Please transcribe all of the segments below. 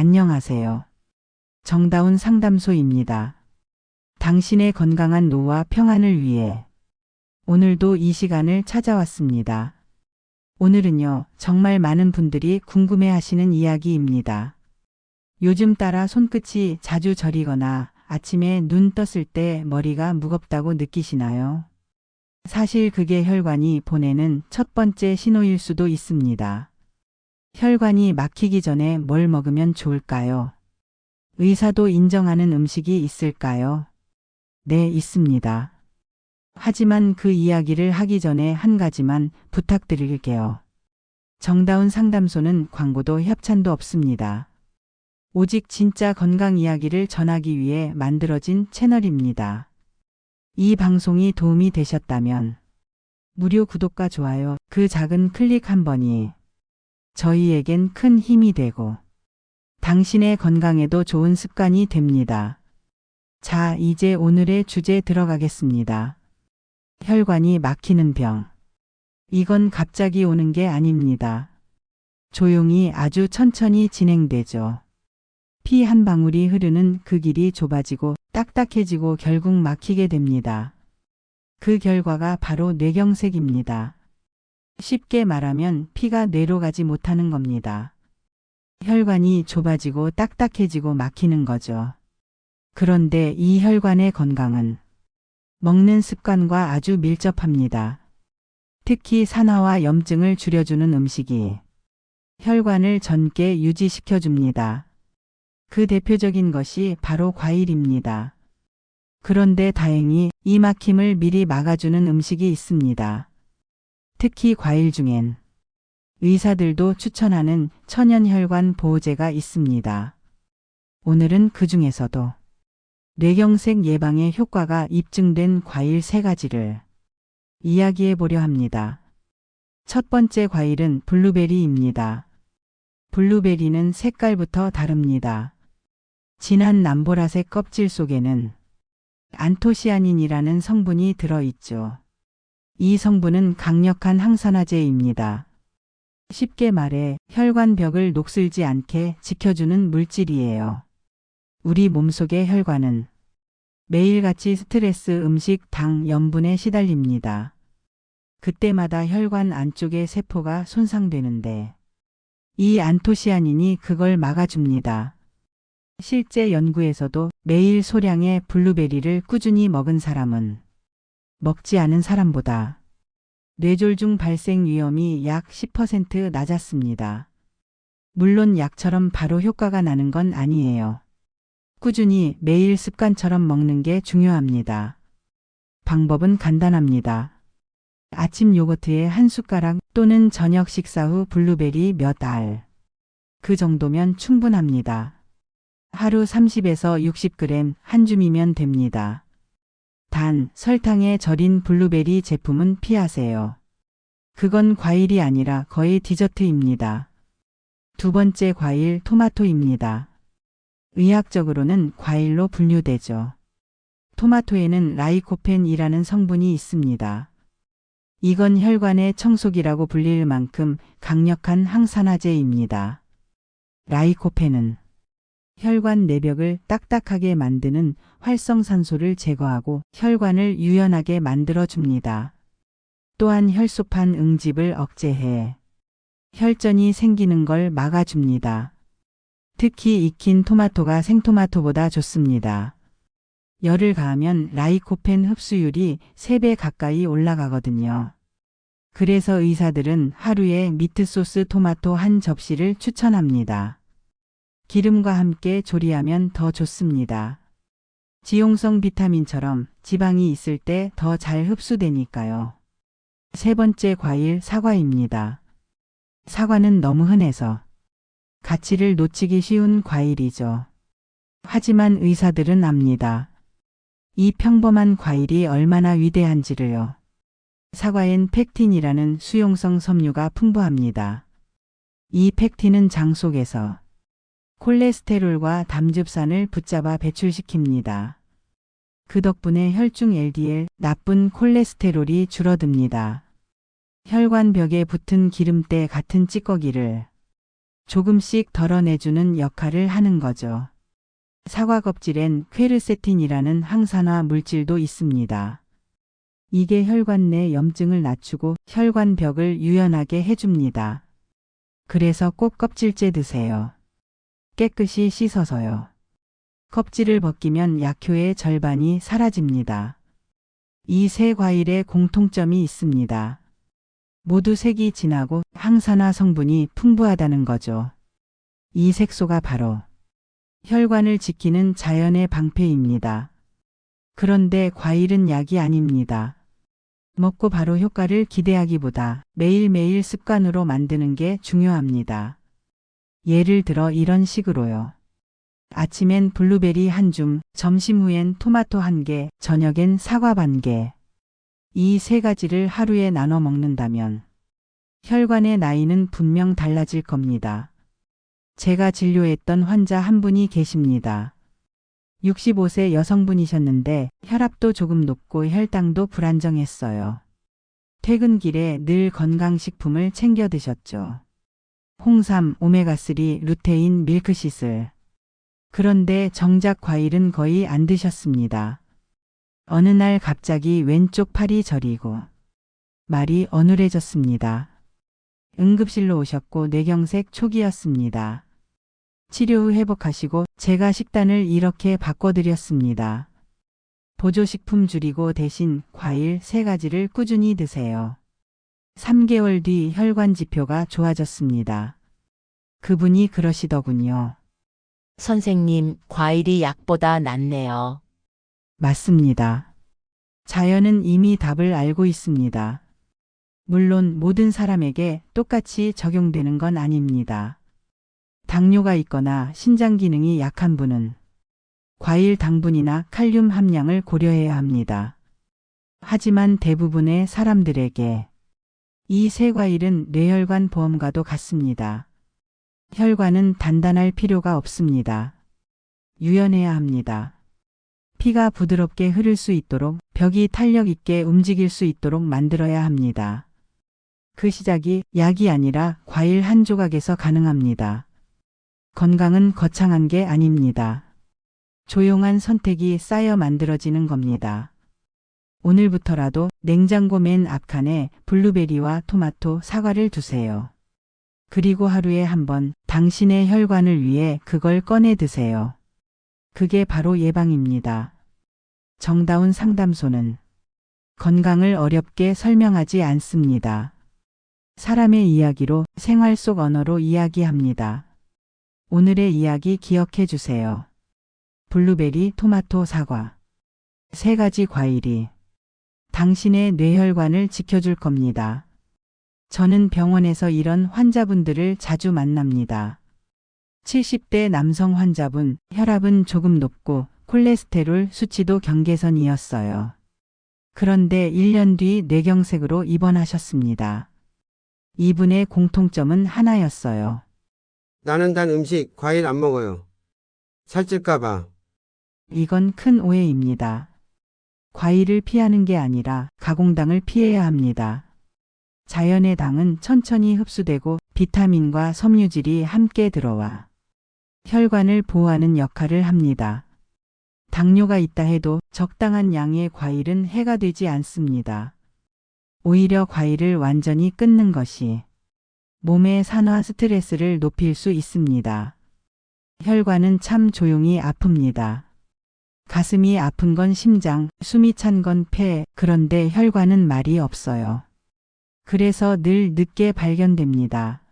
안녕하세요. 정다운 상담소입니다. 당신의 건강한 노후와 평안을 위해 오늘도 이 시간을 찾아왔습니다. 오늘은요, 정말 많은 분들이 궁금해 하시는 이야기입니다. 요즘 따라 손끝이 자주 저리거나 아침에 눈 떴을 때 머리가 무겁다고 느끼시나요? 사실 그게 혈관이 보내는 첫 번째 신호일 수도 있습니다. 혈관이 막히기 전에 뭘 먹으면 좋을까요? 의사도 인정하는 음식이 있을까요? 네, 있습니다. 하지만 그 이야기를 하기 전에 한 가지만 부탁드릴게요. 정다운 상담소는 광고도 협찬도 없습니다. 오직 진짜 건강 이야기를 전하기 위해 만들어진 채널입니다. 이 방송이 도움이 되셨다면 무료 구독과 좋아요, 그 작은 클릭 한 번이 저희에겐 큰 힘이 되고 당신의 건강에도 좋은 습관이 됩니다. 자, 이제 오늘의 주제 들어가겠습니다. 혈관이 막히는 병. 이건 갑자기 오는 게 아닙니다. 조용히 아주 천천히 진행되죠. 피 한 방울이 흐르는 그 길이 좁아지고 딱딱해지고 결국 막히게 됩니다. 그 결과가 바로 뇌경색입니다. 쉽게 말하면 피가 뇌로 가지 못하는 겁니다. 혈관이 좁아지고 딱딱해지고 막히는 거죠. 그런데 이 혈관의 건강은 먹는 습관과 아주 밀접합니다. 특히 산화와 염증을 줄여주는 음식이 혈관을 젊게 유지시켜줍니다. 그 대표적인 것이 바로 과일입니다. 그런데 다행히 이 막힘을 미리 막아주는 음식이 있습니다. 특히 과일 중엔 의사들도 추천하는 천연혈관 보호제가 있습니다. 오늘은 그 중에서도 뇌경색 예방에 효과가 입증된 과일 3가지를 이야기해 보려 합니다. 첫 번째 과일은 블루베리입니다. 블루베리는 색깔부터 다릅니다. 진한 남보라색 껍질 속에는 안토시아닌이라는 성분이 들어있죠. 이 성분은 강력한 항산화제입니다. 쉽게 말해 혈관벽을 녹슬지 않게 지켜주는 물질이에요. 우리 몸속의 혈관은 매일같이 스트레스, 음식, 당, 염분에 시달립니다. 그때마다 혈관 안쪽의 세포가 손상되는데 이 안토시아닌이 그걸 막아줍니다. 실제 연구에서도 매일 소량의 블루베리를 꾸준히 먹은 사람은 먹지 않은 사람보다 뇌졸중 발생 위험이 약 10% 낮았습니다. 물론 약처럼 바로 효과가 나는 건 아니에요. 꾸준히 매일 습관처럼 먹는 게 중요합니다. 방법은 간단합니다. 아침 요거트에 한 숟가락 또는 저녁 식사 후 블루베리 몇 알. 그 정도면 충분합니다. 하루 30에서 60g 한 줌이면 됩니다. 단, 설탕에 절인 블루베리 제품은 피하세요. 그건 과일이 아니라 거의 디저트입니다. 두 번째 과일, 토마토입니다. 의학적으로는 과일로 분류되죠. 토마토에는 라이코펜이라는 성분이 있습니다. 이건 혈관의 청소기라고 불릴 만큼 강력한 항산화제입니다. 라이코펜은 혈관 내벽을 딱딱하게 만드는 활성산소를 제거하고 혈관을 유연하게 만들어줍니다. 또한 혈소판 응집을 억제해 혈전이 생기는 걸 막아줍니다. 특히 익힌 토마토가 생토마토보다 좋습니다. 열을 가하면 라이코펜 흡수율이 3배 가까이 올라가거든요. 그래서 의사들은 하루에 미트소스 토마토 한 접시를 추천합니다. 기름과 함께 조리하면 더 좋습니다. 지용성 비타민처럼 지방이 있을 때 더 잘 흡수되니까요. 세 번째 과일, 사과입니다. 사과는 너무 흔해서 가치를 놓치기 쉬운 과일이죠. 하지만 의사들은 압니다. 이 평범한 과일이 얼마나 위대한지를요. 사과엔 펙틴이라는 수용성 섬유가 풍부합니다. 이 펙틴은 장 속에서 콜레스테롤과 담즙산을 붙잡아 배출시킵니다. 그 덕분에 혈중 LDL, 나쁜 콜레스테롤이 줄어듭니다. 혈관벽에 붙은 기름때 같은 찌꺼기를 조금씩 덜어내주는 역할을 하는 거죠. 사과 껍질엔 퀘르세틴이라는 항산화 물질도 있습니다. 이게 혈관 내 염증을 낮추고 혈관벽을 유연하게 해줍니다. 그래서 꼭 껍질째 드세요. 깨끗이 씻어서요. 껍질을 벗기면 약효의 절반이 사라집니다. 이 세 과일의 공통점이 있습니다. 모두 색이 진하고 항산화 성분이 풍부하다는 거죠. 이 색소가 바로 혈관을 지키는 자연의 방패입니다. 그런데 과일은 약이 아닙니다. 먹고 바로 효과를 기대하기보다 매일매일 습관으로 만드는 게 중요합니다. 예를 들어 이런 식으로요. 아침엔 블루베리 한 줌, 점심 후엔 토마토 한 개, 저녁엔 사과 반 개. 이 세 가지를 하루에 나눠 먹는다면 혈관의 나이는 분명 달라질 겁니다. 제가 진료했던 환자 한 분이 계십니다. 65세 여성분이셨는데 혈압도 조금 높고 혈당도 불안정했어요. 퇴근길에 늘 건강식품을 챙겨 드셨죠. 홍삼, 오메가3, 루테인, 밀크시슬. 그런데 정작 과일은 거의 안 드셨습니다. 어느 날 갑자기 왼쪽 팔이 저리고 말이 어눌해졌습니다. 응급실로 오셨고 뇌경색 초기였습니다. 치료 후 회복하시고 제가 식단을 이렇게 바꿔드렸습니다. 보조식품 줄이고 대신 과일 3가지를 꾸준히 드세요. 3개월 뒤 혈관 지표가 좋아졌습니다. 그분이 그러시더군요. 선생님, 과일이 약보다 낫네요. 맞습니다. 자연은 이미 답을 알고 있습니다. 물론 모든 사람에게 똑같이 적용되는 건 아닙니다. 당뇨가 있거나 신장 기능이 약한 분은 과일 당분이나 칼륨 함량을 고려해야 합니다. 하지만 대부분의 사람들에게 이 세 과일은 뇌혈관 보험과도 같습니다. 혈관은 단단할 필요가 없습니다. 유연해야 합니다. 피가 부드럽게 흐를 수 있도록 벽이 탄력 있게 움직일 수 있도록 만들어야 합니다. 그 시작이 약이 아니라 과일 한 조각에서 가능합니다. 건강은 거창한 게 아닙니다. 조용한 선택이 쌓여 만들어지는 겁니다. 오늘부터라도 냉장고 맨 앞칸에 블루베리와 토마토, 사과를 두세요. 그리고 하루에 한 번 당신의 혈관을 위해 그걸 꺼내 드세요. 그게 바로 예방입니다. 정다운 상담소는 건강을 어렵게 설명하지 않습니다. 사람의 이야기로 생활 속 언어로 이야기합니다. 오늘의 이야기 기억해 주세요. 블루베리, 토마토, 사과. 3가지 과일이 당신의 뇌혈관을 지켜줄 겁니다. 저는 병원에서 이런 환자분들을 자주 만납니다. 70대 남성 환자분, 혈압은 조금 높고 콜레스테롤 수치도 경계선이었어요. 그런데 1년 뒤 뇌경색으로 입원하셨습니다. 이분의 공통점은 하나였어요. 나는 단 음식, 과일 안 먹어요. 살찔까봐. 이건 큰 오해입니다. 과일을 피하는 게 아니라 가공당을 피해야 합니다. 자연의 당은 천천히 흡수되고 비타민과 섬유질이 함께 들어와 혈관을 보호하는 역할을 합니다. 당뇨가 있다 해도 적당한 양의 과일은 해가 되지 않습니다. 오히려 과일을 완전히 끊는 것이 몸의 산화 스트레스를 높일 수 있습니다. 혈관은 참 조용히 아픕니다. 가슴이 아픈 건 심장, 숨이 찬 건 폐, 그런데 혈관은 말이 없어요. 그래서 늘 늦게 발견됩니다.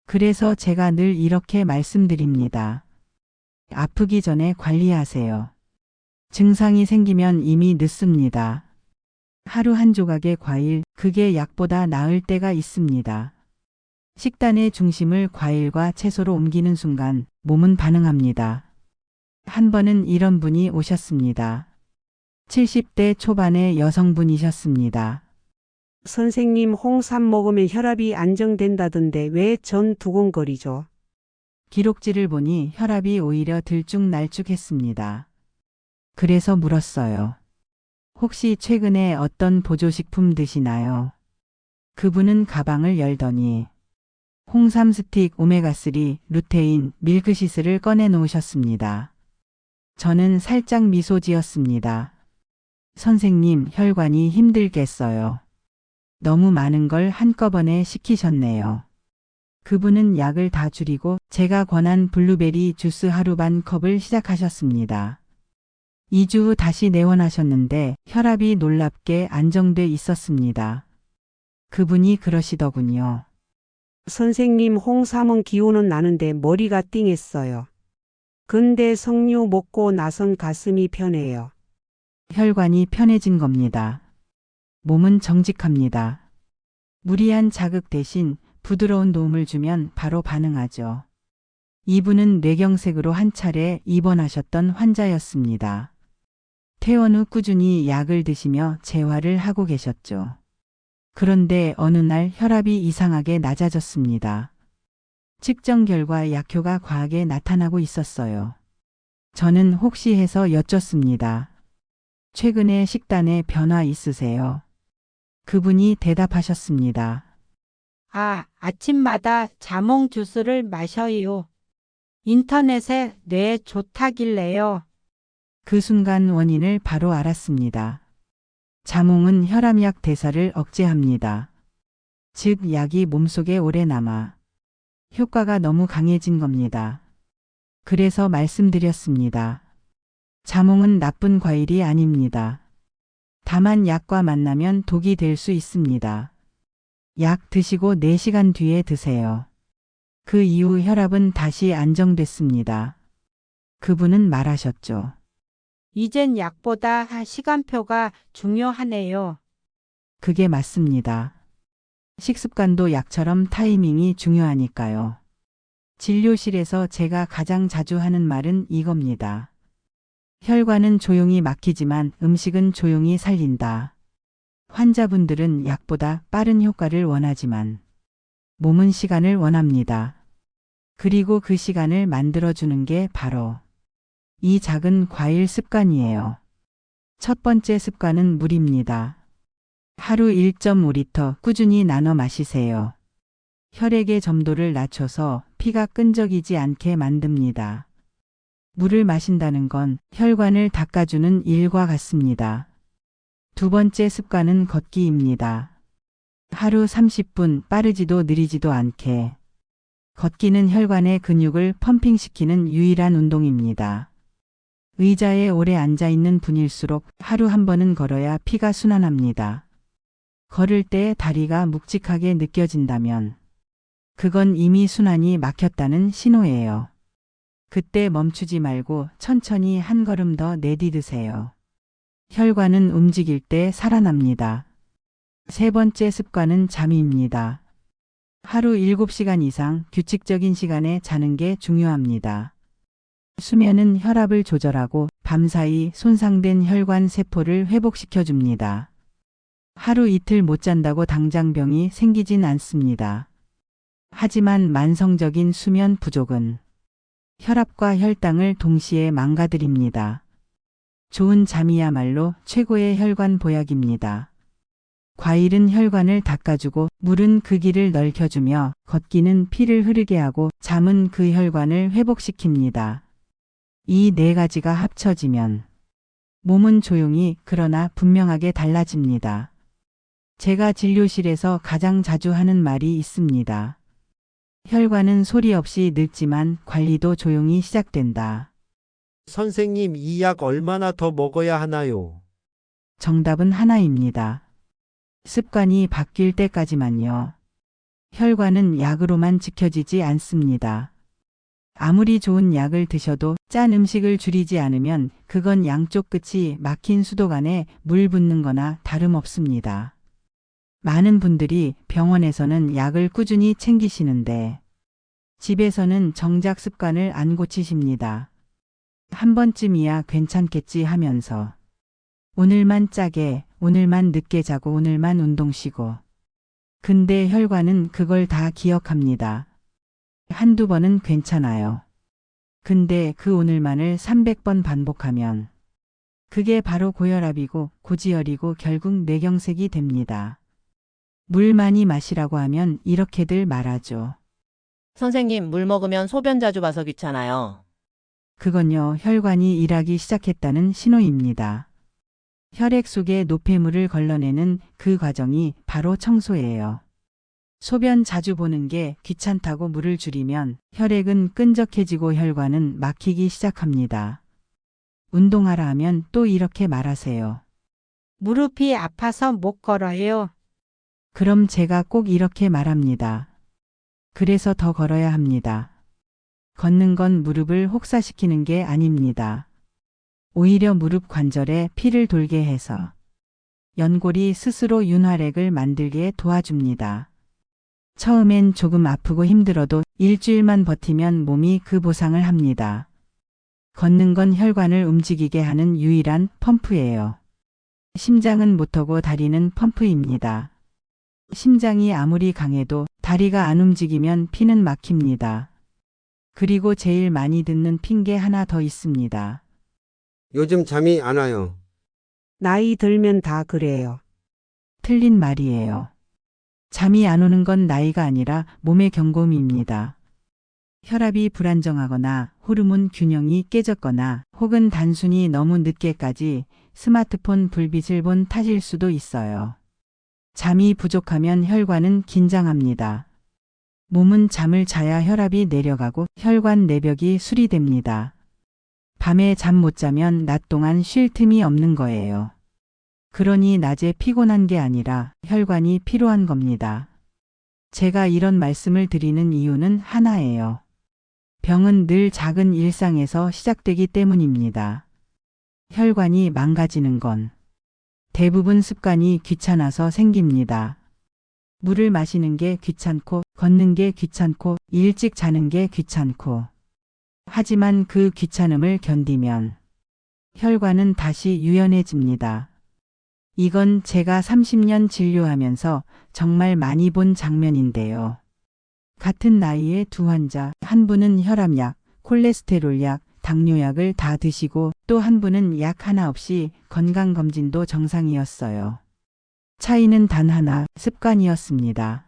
그래서 제가 늘 이렇게 말씀드립니다. 아프기 전에 관리하세요. 증상이 생기면 이미 늦습니다. 하루 한 조각의 과일, 그게 약보다 나을 때가 있습니다. 식단의 중심을 과일과 채소로 옮기는 순간 몸은 반응합니다. 한 번은 이런 분이 오셨습니다. 70대 초반의 여성분이셨습니다. 선생님, 홍삼 먹으면 혈압이 안정된다던데 왜 전 두근거리죠? 기록지를 보니 혈압이 오히려 들쭉날쭉했습니다. 그래서 물었어요. 혹시 최근에 어떤 보조식품 드시나요? 그분은 가방을 열더니 홍삼 스틱 오메가3 루테인 밀크시스를 꺼내 놓으셨습니다. 저는 살짝 미소 지었습니다. 선생님, 혈관이 힘들겠어요. 너무 많은 걸 한꺼번에 시키셨네요. 그분은 약을 다 줄이고 제가 권한 블루베리 주스 하루 반 컵을 시작하셨습니다. 2주 후 다시 내원하셨는데 혈압이 놀랍게 안정돼 있었습니다. 그분이 그러시더군요. 선생님, 홍삼은 기운은 나는데 머리가 띵했어요. 근데 석류 먹고 나선 가슴이 편해요. 혈관이 편해진 겁니다. 몸은 정직합니다. 무리한 자극 대신 부드러운 도움을 주면 바로 반응하죠. 이분은 뇌경색으로 한 차례 입원하셨던 환자였습니다. 퇴원 후 꾸준히 약을 드시며 재활을 하고 계셨죠. 그런데 어느 날 혈압이 이상하게 낮아졌습니다. 측정 결과 약효가 과하게 나타나고 있었어요. 저는 혹시 해서 여쭙습니다. 최근에 식단에 변화 있으세요? 그분이 대답하셨습니다. 아침마다 자몽 주스를 마셔요. 인터넷에 뇌에 좋다길래요. 그 순간 원인을 바로 알았습니다. 자몽은 혈압약 대사를 억제합니다. 즉, 약이 몸속에 오래 남아 효과가 너무 강해진 겁니다. 그래서 말씀드렸습니다. 자몽은 나쁜 과일이 아닙니다. 다만 약과 만나면 독이 될 수 있습니다. 약 드시고 4시간 뒤에 드세요. 그 이후 혈압은 다시 안정됐습니다. 그분은 말하셨죠. 이젠 약보다 시간표가 중요하네요. 그게 맞습니다. 식습관도 약처럼 타이밍이 중요하니까요. 진료실에서 제가 가장 자주 하는 말은 이겁니다. 혈관은 조용히 막히지만 음식은 조용히 살린다. 환자분들은 약보다 빠른 효과를 원하지만 몸은 시간을 원합니다. 그리고 그 시간을 만들어주는 게 바로 이 작은 과일 습관이에요. 첫 번째 습관은 물입니다. 하루 1.5리터 꾸준히 나눠 마시세요. 혈액의 점도를 낮춰서 피가 끈적이지 않게 만듭니다. 물을 마신다는 건 혈관을 닦아주는 일과 같습니다. 두 번째 습관은 걷기입니다. 하루 30분 빠르지도 느리지도 않게. 걷기는 혈관의 근육을 펌핑시키는 유일한 운동입니다. 의자에 오래 앉아있는 분일수록 하루 한 번은 걸어야 피가 순환합니다. 걸을 때 다리가 묵직하게 느껴진다면 그건 이미 순환이 막혔다는 신호예요. 그때 멈추지 말고 천천히 한 걸음 더 내디드세요. 혈관은 움직일 때 살아납니다. 세 번째 습관은 잠입니다. 하루 7시간 이상 규칙적인 시간에 자는 게 중요합니다. 수면은 혈압을 조절하고 밤사이 손상된 혈관 세포를 회복시켜줍니다. 하루 이틀 못 잔다고 당장 병이 생기진 않습니다. 하지만 만성적인 수면 부족은 혈압과 혈당을 동시에 망가뜨립니다. 좋은 잠이야말로 최고의 혈관 보약입니다. 과일은 혈관을 닦아주고 물은 그 길을 넓혀주며 걷기는 피를 흐르게 하고 잠은 그 혈관을 회복시킵니다. 이 네 가지가 합쳐지면 몸은 조용히 그러나 분명하게 달라집니다. 제가 진료실에서 가장 자주 하는 말이 있습니다. 혈관은 소리 없이 늙지만 관리도 조용히 시작된다. 선생님, 이 약 얼마나 더 먹어야 하나요? 정답은 하나입니다. 습관이 바뀔 때까지만요. 혈관은 약으로만 지켜지지 않습니다. 아무리 좋은 약을 드셔도 짠 음식을 줄이지 않으면 그건 양쪽 끝이 막힌 수도관에 물 붓는 거나 다름없습니다. 많은 분들이 병원에서는 약을 꾸준히 챙기시는데 집에서는 정작 습관을 안 고치십니다. 한 번쯤이야 괜찮겠지 하면서 오늘만 짜게, 오늘만 늦게 자고 오늘만 운동 쉬고. 근데 혈관은 그걸 다 기억합니다. 한두 번은 괜찮아요. 근데 그 오늘만을 300번 반복하면 그게 바로 고혈압이고 고지혈이고 결국 뇌경색이 됩니다. 물 많이 마시라고 하면 이렇게들 말하죠. 선생님, 물 먹으면 소변 자주 봐서 귀찮아요. 그건요, 혈관이 일하기 시작했다는 신호입니다. 혈액 속에 노폐물을 걸러내는 그 과정이 바로 청소예요. 소변 자주 보는 게 귀찮다고 물을 줄이면 혈액은 끈적해지고 혈관은 막히기 시작합니다. 운동하라 하면 또 이렇게 말하세요. 무릎이 아파서 못 걸어요. 그럼 제가 꼭 이렇게 말합니다. 그래서 더 걸어야 합니다. 걷는 건 무릎을 혹사시키는 게 아닙니다. 오히려 무릎 관절에 피를 돌게 해서 연골이 스스로 윤활액을 만들게 도와줍니다. 처음엔 조금 아프고 힘들어도 일주일만 버티면 몸이 그 보상을 합니다. 걷는 건 혈관을 움직이게 하는 유일한 펌프예요. 심장은 모터고 다리는 펌프입니다. 심장이 아무리 강해도 다리가 안 움직이면 피는 막힙니다. 그리고 제일 많이 듣는 핑계 하나 더 있습니다. 요즘 잠이 안 와요. 나이 들면 다 그래요. 틀린 말이에요. 잠이 안 오는 건 나이가 아니라 몸의 경고음입니다. 혈압이 불안정하거나 호르몬 균형이 깨졌거나 혹은 단순히 너무 늦게까지 스마트폰 불빛을 본 탓일 수도 있어요. 잠이 부족하면 혈관은 긴장합니다. 몸은 잠을 자야 혈압이 내려가고 혈관 내벽이 수리됩니다. 밤에 잠 못 자면 낮 동안 쉴 틈이 없는 거예요. 그러니 낮에 피곤한 게 아니라 혈관이 피로한 겁니다. 제가 이런 말씀을 드리는 이유는 하나예요. 병은 늘 작은 일상에서 시작되기 때문입니다. 혈관이 망가지는 건 대부분 습관이 귀찮아서 생깁니다. 물을 마시는 게 귀찮고, 걷는 게 귀찮고, 일찍 자는 게 귀찮고. 하지만 그 귀찮음을 견디면 혈관은 다시 유연해집니다. 이건 제가 30년 진료하면서 정말 많이 본 장면인데요. 같은 나이의 두 환자, 한 분은 혈압약, 콜레스테롤약, 당뇨약을 다 드시고 또 한 분은 약 하나 없이 건강검진도 정상이었어요. 차이는 단 하나, 습관이었습니다.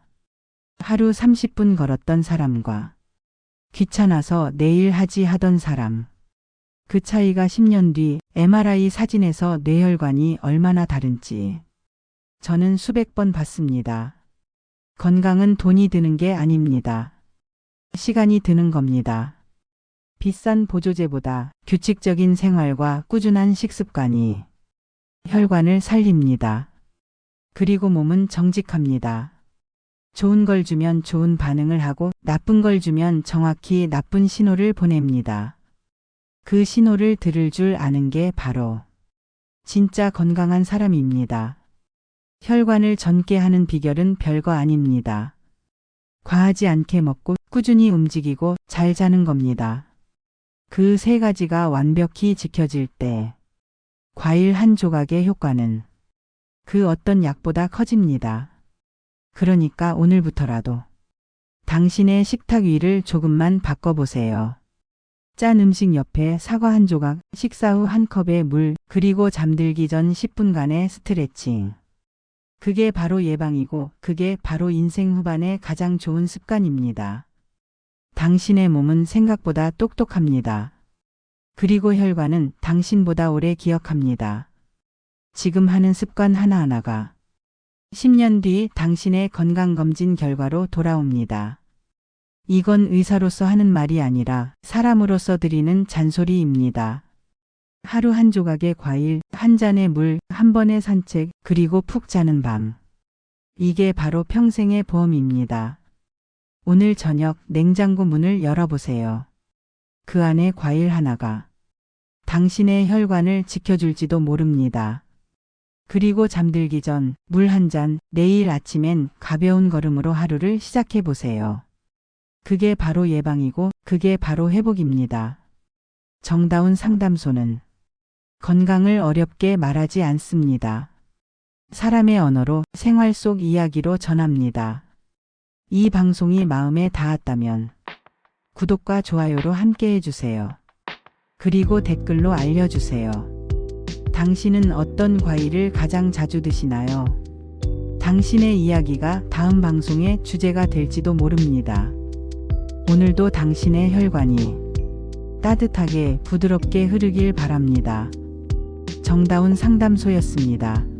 하루 30분 걸었던 사람과 귀찮아서 내일 하지 하던 사람. 그 차이가 10년 뒤 MRI 사진에서 뇌혈관이 얼마나 다른지 저는 수백 번 봤습니다. 건강은 돈이 드는 게 아닙니다. 시간이 드는 겁니다. 비싼 보조제보다 규칙적인 생활과 꾸준한 식습관이 혈관을 살립니다. 그리고 몸은 정직합니다. 좋은 걸 주면 좋은 반응을 하고 나쁜 걸 주면 정확히 나쁜 신호를 보냅니다. 그 신호를 들을 줄 아는 게 바로 진짜 건강한 사람입니다. 혈관을 젊게 하는 비결은 별거 아닙니다. 과하지 않게 먹고 꾸준히 움직이고 잘 자는 겁니다. 그 세 가지가 완벽히 지켜질 때 과일 한 조각의 효과는 그 어떤 약보다 커집니다. 그러니까 오늘부터라도 당신의 식탁 위를 조금만 바꿔보세요. 짠 음식 옆에 사과 한 조각, 식사 후 한 컵의 물, 그리고 잠들기 전 10분간의 스트레칭. 그게 바로 예방이고 그게 바로 인생 후반의 가장 좋은 습관입니다. 당신의 몸은 생각보다 똑똑합니다. 그리고 혈관은 당신보다 오래 기억합니다. 지금 하는 습관 하나하나가 10년 뒤 당신의 건강검진 결과로 돌아옵니다. 이건 의사로서 하는 말이 아니라 사람으로서 드리는 잔소리입니다. 하루 한 조각의 과일, 한 잔의 물, 한 번의 산책, 그리고 푹 자는 밤. 이게 바로 평생의 보험입니다. 오늘 저녁 냉장고 문을 열어보세요. 그 안에 과일 하나가 당신의 혈관을 지켜줄지도 모릅니다. 그리고 잠들기 전 물 한 잔, 내일 아침엔 가벼운 걸음으로 하루를 시작해보세요. 그게 바로 예방이고 그게 바로 회복입니다. 정다운 상담소는 건강을 어렵게 말하지 않습니다. 사람의 언어로 생활 속 이야기로 전합니다. 이 방송이 마음에 닿았다면 구독과 좋아요로 함께 해주세요. 그리고 댓글로 알려주세요. 당신은 어떤 과일을 가장 자주 드시나요? 당신의 이야기가 다음 방송의 주제가 될지도 모릅니다. 오늘도 당신의 혈관이 따뜻하게 부드럽게 흐르길 바랍니다. 정다운 상담소였습니다.